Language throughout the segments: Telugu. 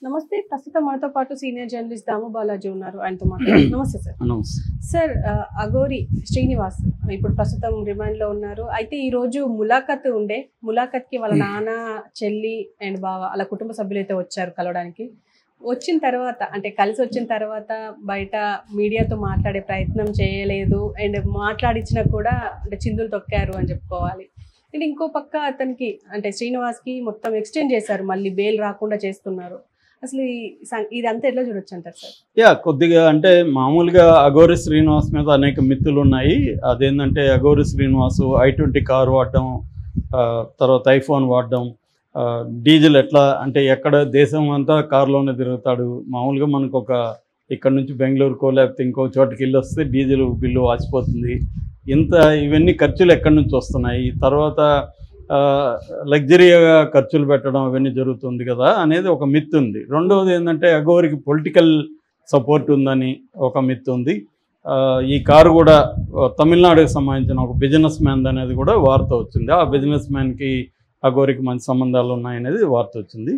నమస్తే. ప్రస్తుతం మనతో పాటు సీనియర్ జర్నలిస్ట్ దాము బాలాజీ ఉన్నారు. ఆయనతో మాట్లాడారు. నమస్తే సార్. సార్, అఘోరి శ్రీనివాస్ ఇప్పుడు ప్రస్తుతం రిమాండ్ లో ఉన్నారు. అయితే ఈ రోజు ములాఖత్ కి వాళ్ళ నాన్న, చెల్లి అండ్ బావ అలా కుటుంబ సభ్యులు అయితే వచ్చారు కలవడానికి. వచ్చిన తర్వాత అంటే కలిసి వచ్చిన తర్వాత బయట మీడియాతో మాట్లాడే ప్రయత్నం చేయలేదు. అండ్ మాట్లాడించినా కూడా అంటే చిందులు తొక్కారు అని చెప్పుకోవాలి. అండ్ ఇంకో పక్క అతనికి అంటే శ్రీనివాస్కి మొత్తం ఎక్స్టెండ్ చేశారు, మళ్ళీ బెయిల్ రాకుండా చేస్తున్నారు. అసలు ఇదంతా ఎట్లా చూడొచ్చు అంటారు సార్? కొద్దిగా అంటే మామూలుగా అఘోరి శ్రీనివాస్ మీద అనేక మిత్తులు ఉన్నాయి. అదేంటంటే అఘోరి శ్రీనివాసు i20 కారు వాడడం, తర్వాత ఐఫోన్ వాడడం, డీజిల్ ఎట్లా అంటే ఎక్కడ దేశం అంతా కారులోనే తిరుగుతాడు. మామూలుగా మనకు ఇక్కడ నుంచి బెంగళూరుకో లేకపోతే ఇంకో చోటుకి వెళ్ళి వస్తే డీజిల్ బిల్లు వాచిపోతుంది. ఇవన్నీ ఖర్చులు ఎక్కడి నుంచి వస్తున్నాయి, తర్వాత లగ్జరీగా ఖర్చులు పెట్టడం అవన్నీ జరుగుతుంది కదా అనేది ఒక మిత్ ఉంది. రెండవది ఏంటంటే అఘోరికి పొలిటికల్ సపోర్ట్ ఉందని ఒక మిత్ ఉంది. ఈ కారు కూడా తమిళనాడుకి సంబంధించిన ఒక బిజినెస్ మ్యాన్ అనేది కూడా వార్త వచ్చింది. ఆ బిజినెస్ మ్యాన్కి అఘోరికి మంచి సంబంధాలు ఉన్నాయనేది వార్త వచ్చింది.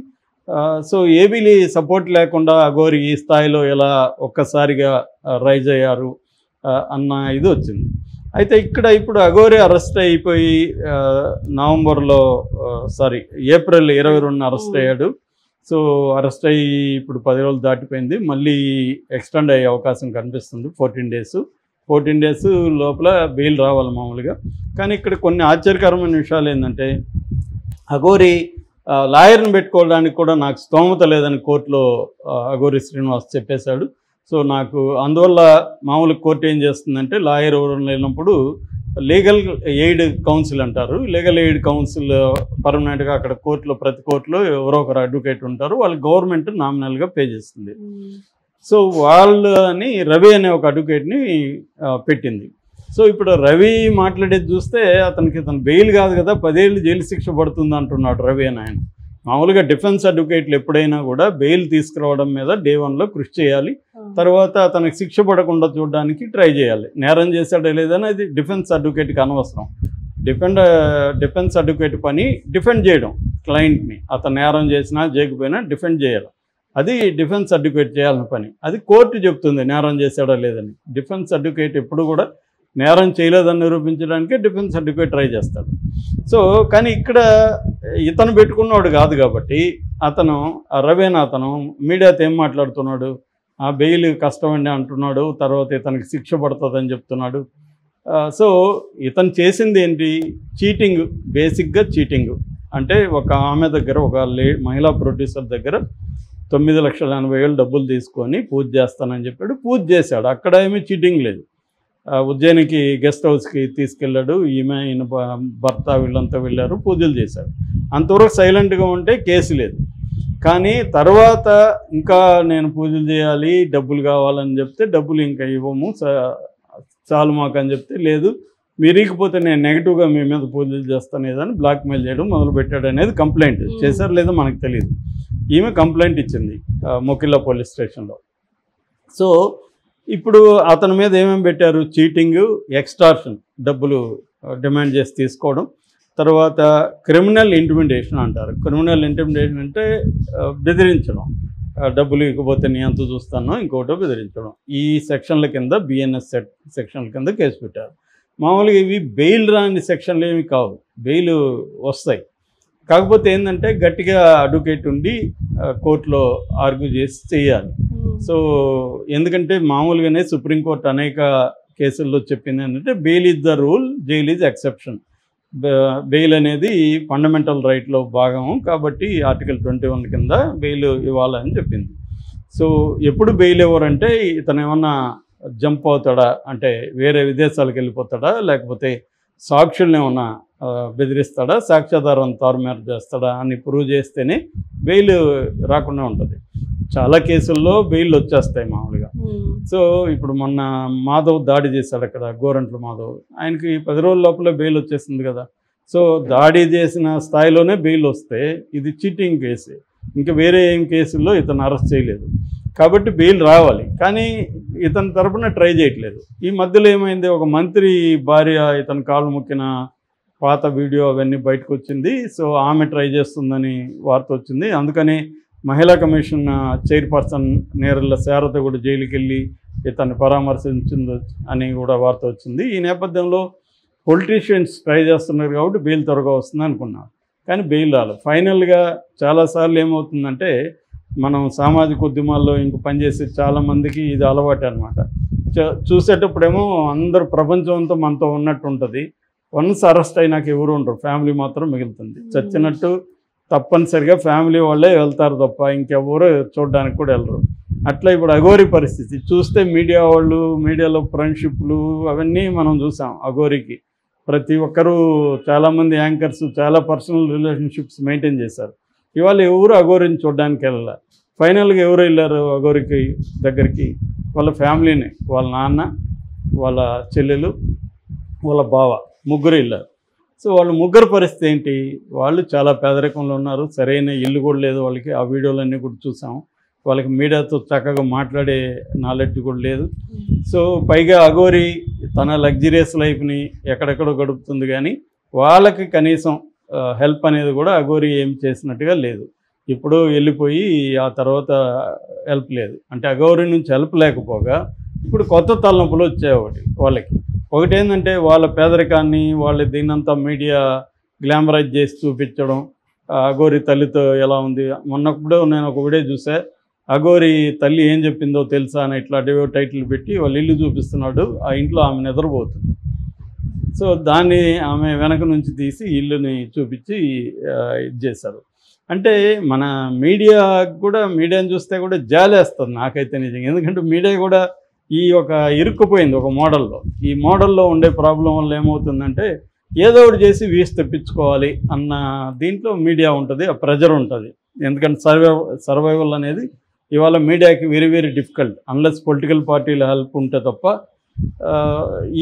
సో ఏబీలీ సపోర్ట్ లేకుండా అఘోరి ఈ స్థాయిలో ఎలా ఒక్కసారిగా రైజ్ అయ్యారు అన్న ఇది వచ్చింది. అయితే ఇప్పుడు అఘోరి అరెస్ట్ అయిపోయి ఏప్రిల్ 22న అరెస్ట్ అయ్యాడు. సో అరెస్ట్ అయ్యి ఇప్పుడు 10 రోజులు దాటిపోయింది. మళ్ళీ ఎక్స్టెండ్ అయ్యే అవకాశం కనిపిస్తుంది. 14 డేస్ లోపల బెయిల్ రావాలి మామూలుగా. కానీ ఇక్కడ కొన్ని ఆశ్చర్యకరమైన విషయాలు ఏంటంటే అఘోరి లాయర్ని పెట్టుకోవడానికి కూడా నాకు స్తోమత లేదని కోర్టులో అఘోరి శ్రీనివాస్ చెప్పేశాడు. సో నాకు అందువల్ల మామూలు కోర్టు ఏం చేస్తుందంటే లాయర్ ఎవరు లేనప్పుడు లీగల్ ఎయిడ్ కౌన్సిల్ అంటారు. లీగల్ ఎయిడ్ కౌన్సిల్ పర్మనెంట్గా అక్కడ ప్రతి కోర్టులో ఎవరో ఒకరు అడ్వకేట్ ఉంటారు. వాళ్ళు గవర్నమెంట్ నామినల్గా పే చేస్తుంది. సో వాళ్ళని రవి అనే ఒక అడ్వకేట్ని పెట్టింది. సో ఇప్పుడు రవి మాట్లాడేది చూస్తే ఇతను బెయిల్ కాదు కదా, 10 ఏళ్ళు జైలు శిక్ష పడుతుంది అంటున్నాడు రవి అని. ఆయన మామూలుగా డిఫెన్స్ అడ్వకేట్లు ఎప్పుడైనా కూడా బెయిల్ తీసుకురావడం మీద డే 1లో కృషి చేయాలి. తర్వాత అతనికి శిక్ష పడకుండా చూడడానికి ట్రై చేయాలి. నేరం చేశాడో లేదని అది డిఫెన్స్ అడ్వకేట్కి అనవసరం. డిఫెన్స్ అడ్వకేట్ పని డిఫెండ్ చేయడం, క్లయింట్ని అతను నేరం చేసినా చేయకపోయినా డిఫెండ్ చేయాలి. అది డిఫెన్స్ అడ్వకేట్ చేయాల్సిన పని. అది కోర్టు చెప్తుంది నేరం చేశాడో లేదని. డిఫెన్స్ అడ్వకేట్ ఎప్పుడు కూడా నేరం చేయలేదని నిరూపించడానికే డిఫెన్స్ అడ్వకేట్ ట్రై చేస్తాడు. సో కానీ ఇక్కడ ఇతను పెట్టుకున్నాడు కాదు కాబట్టి అతను మీడియాతో ఏం మాట్లాడుతున్నాడు, ఆ బెయిల్ కష్టమండి అంటున్నాడు, తర్వాత ఇతనికి శిక్ష పడుతుందని చెప్తున్నాడు. సో ఇతను చేసింది ఏంటి? చీటింగ్, బేసిక్గా చీటింగ్. అంటే ఆమె దగ్గర మహిళా ప్రొడ్యూసర్ దగ్గర 9,80,000 డబ్బులు తీసుకొని పూజ చేస్తానని చెప్పాడు. పూజ చేశాడు. అక్కడ ఏమీ చీటింగ్ లేదు. ఉజ్జయినికి గెస్ట్ హౌస్కి తీసుకెళ్ళాడు. ఈయన భర్త వీళ్ళంతా వెళ్ళారు, పూజలు చేశారు. అంతవరకు సైలెంట్గా ఉంటే కేసు లేదు. కానీ తర్వాత ఇంకా నేను పూజలు చేయాలి, డబ్బులు కావాలని చెప్తే డబ్బులు ఇంకా ఇవ్వము చాలు మాకు అని చెప్తే, లేదు మీరు ఇకపోతే నేను నెగిటివ్గా మీ మీద పూజలు చేస్తాను ఏదని బ్లాక్మెయిల్ చేయడం మొదలుపెట్టాడు అనేది కంప్లైంట్ చేశారు. లేదో మనకు తెలియదు. ఈమె కంప్లైంట్ ఇచ్చింది మొకిల్లా పోలీస్ స్టేషన్లో. సో ఇప్పుడు అతని మీద ఏమేమి పెట్టారు? చీటింగ్, ఎక్స్టార్షన్, డబ్బులు డిమాండ్ చేసి తీసుకోవడం, తర్వాత క్రిమినల్ ఇంటిమిడేషన్ అంటారు. క్రిమినల్ ఇంటిమిడేషన్ అంటే బెదిరించడం, డబ్బులు ఇకపోతే నీ అంత చూస్తానో ఇంకోటో బెదిరించడం. ఈ సెక్షన్ల కింద బిఎన్ఎస్ సెక్షన్ల కింద కేసు పెట్టారు. మామూలుగా ఇవి బెయిల్ రాని సెక్షన్లు ఏమి కావు, బెయిల్ వస్తాయి. కాకపోతే ఏంటంటే గట్టిగా అడ్వకేట్ ఉండి కోర్టులో ఆర్గ్యూ చేసి చేయాలి. సో ఎందుకంటే మామూలుగానే సుప్రీంకోర్టు అనేక కేసుల్లో చెప్పింది ఏంటంటే bail is the rule, jail is exception. Bail అనేది ఫండమెంటల్ రైట్లో భాగము కాబట్టి ఆర్టికల్ 21 కింద బెయిల్ ఇవ్వాలని చెప్పింది. సో ఎప్పుడు బెయిల్ ఇవ్వరంటే ఇతను ఏమన్నా జంప్ అవుతాడా, అంటే వేరే విదేశాలకు వెళ్ళిపోతాడా, లేకపోతే సాక్షుల్ని ఏమన్నా బెదిరిస్తాడా, సాక్ష్యాధారం తారుమారు చేస్తాడా అని ప్రూవ్ చేస్తేనే బెయిల్ రాకుండా ఉంటుంది. చాలా కేసుల్లో బెయిల్ వచ్చేస్తాయి మామూలుగా. సో ఇప్పుడు మొన్న మాధవ్ దాడి చేశాడు అక్కడ, గోరంట్ల మాధవ్, ఆయనకి 10 రోజుల లోపల బెయిల్ వచ్చేసింది కదా. సో దాడి చేసిన స్థాయిలోనే బెయిల్ వస్తే ఇది చీటింగ్ కేసు, ఇంకా వేరే ఏం కేసుల్లో ఇతను అరెస్ట్ చేయలేదు కాబట్టి బెయిల్ రావాలి. కానీ ఇతని తరపున ట్రై చేయట్లేదు. ఈ మధ్యలో ఏమైంది, ఒక మంత్రి భార్య ఇతను కాళ్ళు మొక్కిన పాత వీడియో అవన్నీ బయటకు వచ్చింది. సో ఆమె ట్రై చేస్తుందని వార్త వచ్చింది. అందుకని మహిళా కమిషన్ చైర్పర్సన్ నేరళ్ళ శారద కూడా జైలుకి వెళ్ళి ఇతన్ని పరామర్శించింది అని కూడా వార్త వచ్చింది. ఈ నేపథ్యంలో పొలిటీషియన్స్ ట్రై చేస్తున్నారు కాబట్టి బెయిల్ త్వరగా వస్తుంది అనుకున్నాం, కానీ బెయిల్ రాలేదు. ఫైనల్గా చాలాసార్లు ఏమవుతుందంటే మనం సామాజిక ఉద్యమాల్లో ఇంక పనిచేసే చాలామందికి ఇది అలవాటు అనమాట. చూసేటప్పుడేమో అందరూ ప్రపంచం అంతా మనతో ఉన్నట్టు ఉంటుంది. వన్స్ అరెస్ట్ అయినాక ఎవరు ఉండరు, ఫ్యామిలీ మాత్రం మిగులుతుంది. చచ్చినట్టు తప్పనిసరిగా ఫ్యామిలీ వాళ్ళే వెళ్తారు తప్ప ఇంకెవరు చూడడానికి కూడా వెళ్ళరు. అట్లా ఇప్పుడు అఘోరి పరిస్థితి చూస్తే మీడియా వాళ్ళు, మీడియాలో ఫ్రెండ్షిప్లు అవన్నీ మనం చూసాం. అఘోరికి ప్రతి ఒక్కరూ చాలామంది యాంకర్స్ చాలా పర్సనల్ రిలేషన్షిప్స్ మెయింటైన్ చేశారు. ఇవాళ ఎవరు అఘోరిని చూడడానికి వెళ్ళాలి. ఫైనల్గా ఎవరు వెళ్ళారు అఘోరికి దగ్గరికి? వాళ్ళ ఫ్యామిలీనే, వాళ్ళ నాన్న, వాళ్ళ చెల్లెలు, వాళ్ళ బావ, ముగ్గురు వెళ్ళారు. సో వాళ్ళ ముగ్గురు పరిస్థితి ఏంటి? వాళ్ళు చాలా పేదరికంలో ఉన్నారు, సరైన ఇల్లు కూడా లేదు వాళ్ళకి. ఆ వీడియోలన్నీ కూడా చూసాం. వాళ్ళకి మీడియాతో చక్కగా మాట్లాడే నాలెడ్జ్ కూడా లేదు. సో పైగా అఘోరి తన లగ్జరియస్ లైఫ్ని ఎక్కడెక్కడో గడుపుతుంది, కానీ వాళ్ళకి కనీసం హెల్ప్ అనేది కూడా అఘోరి ఏం చేసినట్టుగా లేదు. ఇప్పుడు వెళ్ళిపోయి ఆ తర్వాత హెల్ప్ లేదు. అంటే అఘోరి నుంచి హెల్ప్ లేకపోగా ఇప్పుడు కొత్త తలనొప్పులు వచ్చాయి వాళ్ళకి. ఒకటి ఏంటంటే వాళ్ళ పేదరికాన్ని వాళ్ళ దీన్నంతా మీడియా గ్లామరైజ్ చేసి చూపించడం. అఘోరి తల్లితో ఎలా ఉంది, మొన్నప్పుడు నేను ఒక వీడియో చూసా, అఘోరి తల్లి ఏం చెప్పిందో తెలుసా అని ఇట్లా టైటిల్ పెట్టి వాళ్ళ ఇల్లు చూపిస్తున్నాడు. ఆ ఇంట్లో ఆమె నిద్రపోతుంది. సో దాన్ని ఆమె వెనక నుంచి తీసి ఇల్లుని చూపించి ఇది చేశారు. అంటే మన మీడియాని చూస్తే కూడా జాలేస్తుంది నాకైతే నిజంగా. ఎందుకంటే మీడియా కూడా ఈ ఒక ఇరుక్కుపోయింది ఒక మోడల్లో. ఈ మోడల్లో ఉండే ప్రాబ్లం వల్ల ఏమవుతుందంటే ఏదో ఒకటి చేసి వీసి తెప్పించుకోవాలి అన్న దీంట్లో మీడియా ఉంటుంది, ఆ ప్రెజర్ ఉంటుంది. ఎందుకంటే సర్వైవల్ అనేది ఇవాళ మీడియాకి very very difficult unless political పార్టీల హెల్ప్ ఉంటే తప్ప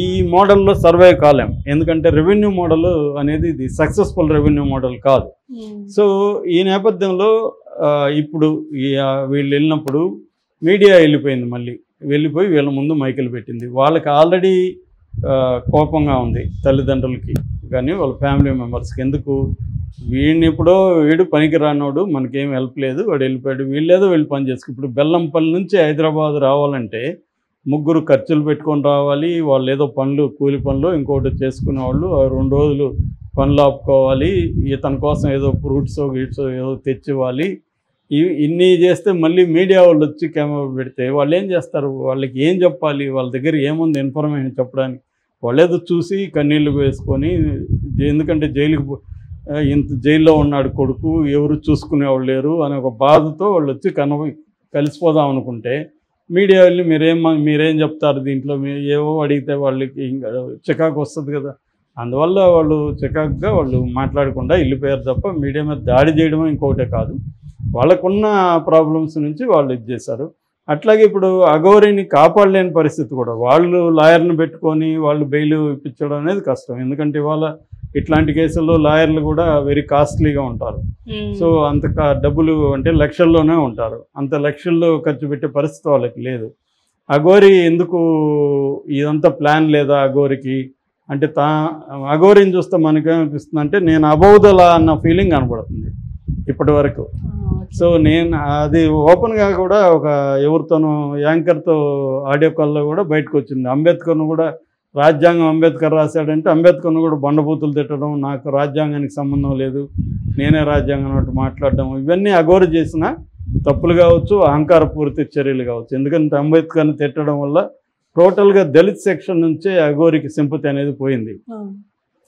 ఈ మోడల్లో సర్వైవ్ కాలేం. ఎందుకంటే రెవెన్యూ మోడల్ అనేది ఇది సక్సెస్ఫుల్ రెవెన్యూ మోడల్ కాదు. సో ఈ నేపథ్యంలో ఇప్పుడు వీళ్ళు వెళ్ళినప్పుడు మీడియా వెళ్ళిపోయింది, మళ్ళీ వెళ్ళిపోయి వీళ్ళ ముందు మైకులు పెట్టింది. వాళ్ళకి ఆల్రెడీ కోపంగా ఉంది తల్లిదండ్రులకి కానీ వాళ్ళ ఫ్యామిలీ మెంబర్స్కి. ఎందుకు వీడు పనికి రానోడు, మనకేం హెల్ప్ లేదు, వాడు వెళ్ళిపోయాడు, వీళ్ళేదో వెళ్ళి పని చేసుకు. ఇప్పుడు బెల్లంపల్లి నుంచి హైదరాబాద్ రావాలంటే ముగ్గురు ఖర్చులు పెట్టుకొని రావాలి. వాళ్ళు ఏదో పనులు, కూలి పనులు ఇంకోటి చేసుకునే వాళ్ళు 2 రోజులు పనులు ఆపుకోవాలి. ఇతని కోసం ఏదో ఫ్రూట్స్ గిట్స్ ఏదో తెచ్చివ్వాలి. ఇన్ని చేస్తే మళ్ళీ మీడియా వాళ్ళు వచ్చి కెమెరా పెడితే వాళ్ళు ఏం చేస్తారు? వాళ్ళకి ఏం చెప్పాలి? వాళ్ళ దగ్గర ఏముంది ఇన్ఫర్మేషన్ చెప్పడానికి? వాళ్ళేదో చూసి కన్నీళ్ళు వేసుకొని, ఎందుకంటే జైల్లో ఉన్నాడు కొడుకు, ఎవరు చూసుకునేవాళ్ళు లేరు అనే ఒక బాధతో వాళ్ళు వచ్చి కలిసిపోదాం అనుకుంటే మీడియా వెళ్ళి మీరేం చెప్తారు దీంట్లో, ఏవో అడిగితే వాళ్ళకి ఇంకా చికాకు వస్తుంది కదా. అందువల్ల వాళ్ళు చికాకుగా వాళ్ళు మాట్లాడకుండా వెళ్ళిపోయారు తప్ప మీడియా మీద దాడి చేయడమో ఇంకొకటే కాదు. వాళ్ళకున్న ప్రాబ్లమ్స్ నుంచి వాళ్ళు ఇది చేశారు. అట్లాగే ఇప్పుడు అఘోరిని కాపాడలేని పరిస్థితి కూడా. వాళ్ళు లాయర్ని పెట్టుకొని వాళ్ళు బెయిల్ ఇప్పించడం అనేది కష్టం. ఎందుకంటే ఇవాళ ఇట్లాంటి కేసుల్లో లాయర్లు కూడా వెరీ కాస్ట్లీగా ఉంటారు. సో అంత డబ్బులు అంటే లక్షల్లోనే ఉంటారు. అంత లక్షల్లో ఖర్చు పెట్టే పరిస్థితి వాళ్ళకి లేదు. అఘోరి ఎందుకు ఇదంతా ప్లాన్ లేదా అఘోరికి అంటే అఘోరిని చూస్తే మనకేమనిపిస్తుంది అంటే నేను అబౌదలా అన్న ఫీలింగ్ కనబడుతుంది ఇప్పటి వరకు. సో నేను అది ఓపెన్గా కూడా ఒక ఎవరితోనూ యాంకర్తో ఆడియో కాల్లో కూడా బయటకు వచ్చింది. అంబేద్కర్ను కూడా రాజ్యాంగం అంబేద్కర్ రాశాడంటే అంబేద్కర్ను కూడా బండబూతులు తిట్టడం, నాకు రాజ్యాంగానికి సంబంధం లేదు, నేనే రాజ్యాంగం అన్నట్టు మాట్లాడడం, ఇవన్నీ అఘోరి చేసిన తప్పులు కావచ్చు, అహంకారపూరిత చర్యలు కావచ్చు. ఎందుకంటే అంబేద్కర్ని తిట్టడం వల్ల టోటల్గా దళిత్ సెక్షన్ నుంచే అఘోరికి సింపతి అనేది పోయింది.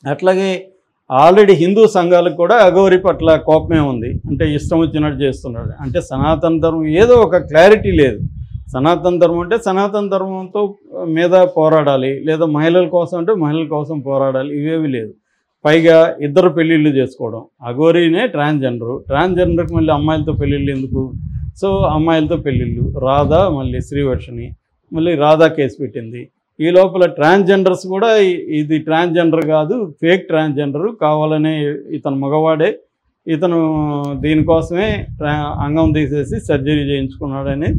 అట్లాగే ఆల్రెడీ హిందూ సంఘాలకు కూడా అఘోరి పట్ల కోపమే ఉంది. అంటే ఇష్టం వచ్చినట్టు చేస్తున్నాడు. అంటే సనాతన ధర్మం ఏదో ఒక క్లారిటీ లేదు. సనాతన ధర్మం అంటే సనాతన ధర్మంతో మీద పోరాడాలి, లేదా మహిళల కోసం అంటే మహిళల కోసం పోరాడాలి, ఇవేవి లేదు. పైగా 2 పెళ్ళిళ్ళు చేసుకోవడం. అఘోరినే ట్రాన్స్జెండర్కి మళ్ళీ అమ్మాయిలతో పెళ్ళిళ్ళు ఎందుకు? సో అమ్మాయిలతో పెళ్ళిళ్ళు. రాధా మళ్ళీ శ్రీవర్షిని, మళ్ళీ రాధా కేసు పెట్టింది. ఈ లోపల ట్రాన్స్జెండర్స్ కూడా ఇది ట్రాన్స్జెండర్ కాదు, ఫేక్ ట్రాన్స్జెండరు, కావాలనే ఇతను మగవాడే, ఇతను దీనికోసమే అంగం తీసేసి సర్జరీ చేయించుకున్నాడని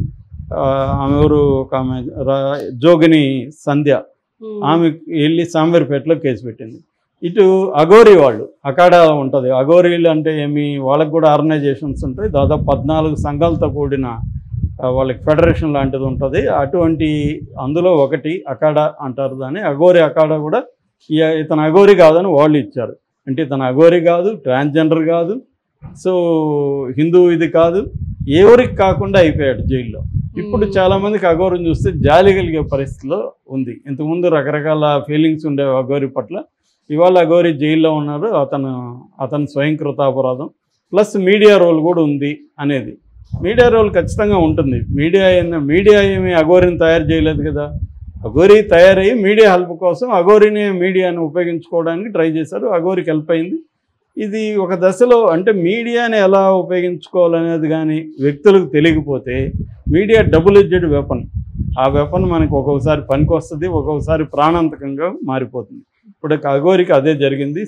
ఆమె ఎవరు ఒక ఆమె జోగిని సంధ్య, ఆమె వెళ్ళి సాంబేర్పేటలో కేసు పెట్టింది. ఇటు అఘోరి వాళ్ళు అఖాడా ఉంటుంది. అఘోరీలు అంటే ఏమి, వాళ్ళకి కూడా ఆర్గనైజేషన్స్ ఉంటాయి. దాదాపు 14 సంఘాలతో కూడిన వాళ్ళకి ఫెడరేషన్ లాంటిది ఉంటుంది. అటువంటి అందులో ఒకటి అఖాడా అంటారు దాన్ని. అఘోరి అఖాడా కూడా ఇతను అఘోరి కాదని వాళ్ళు ఇచ్చారు. అంటే ఇతను అఘోరి కాదు, ట్రాన్స్జెండర్ కాదు, సో హిందూ ఇది కాదు, ఎవరికి కాకుండా అయిపోయాడు జైల్లో. ఇప్పుడు చాలామందికి అఘోరిని చూస్తే జాలి కలిగే పరిస్థితిలో ఉంది. ఇంతకుముందు రకరకాల ఫీలింగ్స్ ఉండేవి అఘోరి పట్ల. ఇవాళ అఘోరి జైల్లో ఉన్నారు. అతను స్వయంకృతాపరాధం ప్లస్ మీడియా రోల్ కూడా ఉంది అనేది. మీడియా రోల్ ఖచ్చితంగా ఉంటుంది. మీడియా ఏమి అఘోరిని తయారు చేయలేదు కదా. అఘోరి తయారయ్యి మీడియా హెల్ప్ కోసం అఘోరిని మీడియాని ఉపయోగించుకోవడానికి ట్రై చేశారు. అఘోరికి హెల్ప్ అయింది. ఇది ఒక దశలో అంటే మీడియాని ఎలా ఉపయోగించుకోవాలనేది కానీ వ్యక్తులకు తెలియకపోతే మీడియా డబుల్ ఎడ్జెడ్ వెపన్. ఆ వెపన్ మనకు ఒక్కొక్కసారి పనికి వస్తుంది, ఒక్కొక్కసారి ప్రాణాంతకంగా మారిపోతుంది. ఇప్పుడు అఘోరికి అదే జరిగింది.